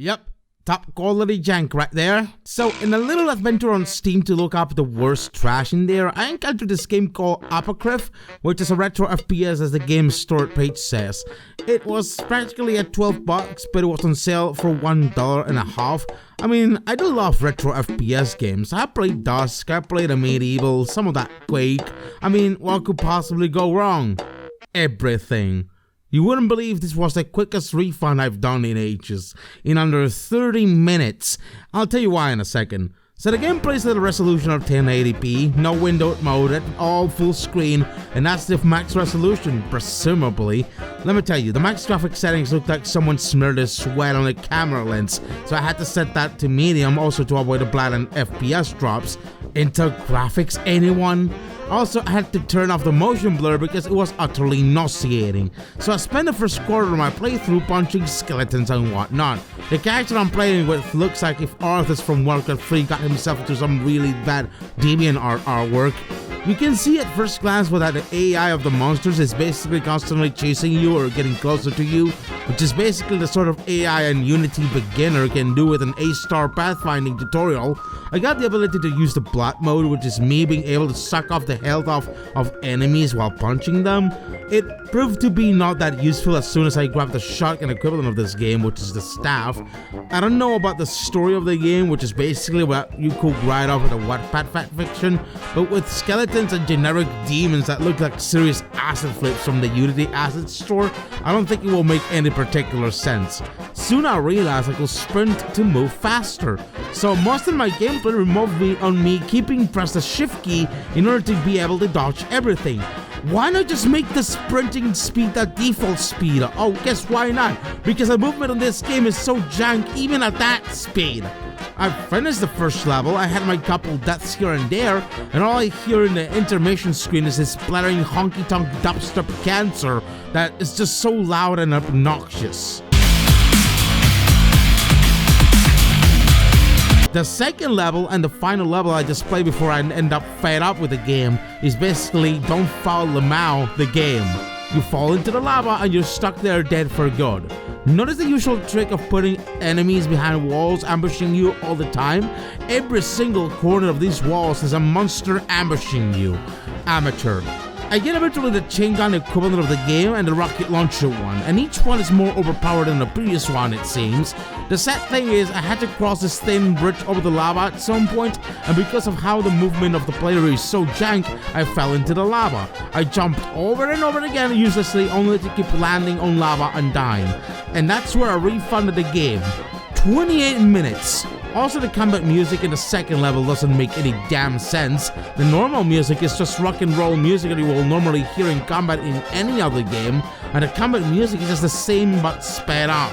Yep, top quality jank right there. So in a little adventure on Steam to look up the worst trash in there, I encountered this game called Apocryph, which is a retro FPS as the game's store page says. It was practically at $12, but it was on sale for $1.50. I mean, I do love retro FPS games. I played Dusk, I played a Medieval, some of that Quake. I mean, what could possibly go wrong? Everything. You wouldn't believe this was the quickest refund I've done in ages, in under 30 minutes. I'll tell you why in a second. So the game plays at a resolution of 1080p, no windowed mode, at all full screen, and that's the max resolution, presumably. Let me tell you, the max graphic settings look like someone smeared their sweat on a camera lens, so I had to set that to medium also to avoid the blatant FPS drops. Intel graphics, anyone? Also, I had to turn off the motion blur because it was utterly nauseating. So I spent the first quarter of my playthrough punching skeletons and whatnot. The character I'm playing with looks like if Arthas from Warcraft 3 got himself into some really bad DeviantArt artwork. You can see at first glance that the AI of the monsters is basically constantly chasing you or getting closer to you, which is basically the sort of AI an Unity beginner can do with an A-star pathfinding tutorial. I got the ability to use the blood mode, which is me being able to suck off the health off of enemies while punching them. It proved to be not that useful as soon as I grabbed the shotgun equivalent of this game, which is the staff. I don't know about the story of the game, which is basically what you could write off with a Wattpad fanfiction, but with skeletons and generic demons that look like serious asset flips from the Unity asset store, I don't think it will make any particular sense. Soon I realized I could sprint to move faster, so most of my gameplay revolved on me keeping press the shift key in order to be able to dodge everything. Why not just make the sprinting speed the default speed? Oh, guess why not? Because the movement on this game is so jank even at that speed. I finished the first level, I had my couple deaths here and there, and all I hear in the intermission screen is this blaring honky-tonk dubstep cancer that is just so loud and obnoxious. The second level and the final level I just played before I end up fed up with the game is basically Don't Follow Lamau, the game. You fall into the lava and you're stuck there dead for good. Notice the usual trick of putting enemies behind walls ambushing you all the time? Every single corner of these walls is a monster ambushing you. Amateur. I get eventually the chain gun equivalent of the game and the rocket launcher one, and each one is more overpowered than the previous one it seems. The sad thing is I had to cross this thin bridge over the lava at some point, and because of how the movement of the player is so jank, I fell into the lava. I jumped over and over again uselessly only to keep landing on lava and dying. And that's where I refunded the game. 28 minutes. Also, the combat music in the second level doesn't make any damn sense. The normal music is just rock and roll music that you will normally hear in combat in any other game, and the combat music is just the same but sped up.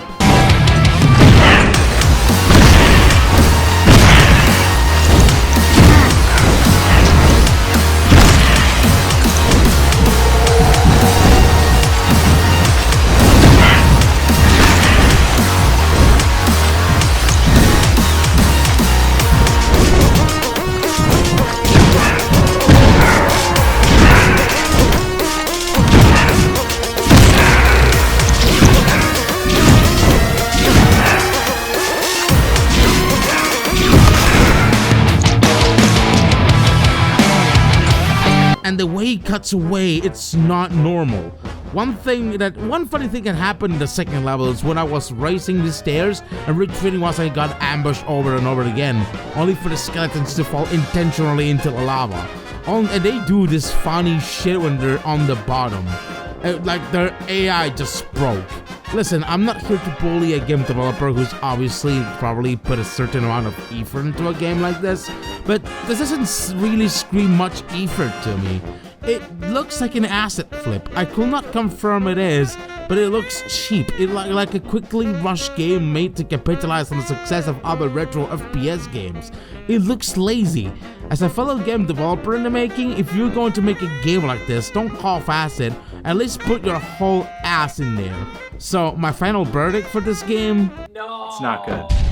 And the way he cuts away, it's not normal. One funny thing that happened in the second level is when I was racing the stairs and retreating once I got ambushed over and over again, only for the skeletons to fall intentionally into the lava. And they do this funny shit when they're on the bottom. Like their AI just broke. Listen, I'm not here to bully a game developer who's obviously probably put a certain amount of effort into a game like this, but this doesn't really scream much effort to me. It looks like an asset flip. I could not confirm it is, but it looks cheap. It like a quickly rushed game made to capitalize on the success of other retro FPS games. It looks lazy. As a fellow game developer in the making, if you're going to make a game like this, don't half-ass it, at least put your whole ass in there. So, my final verdict for this game? No. It's not good.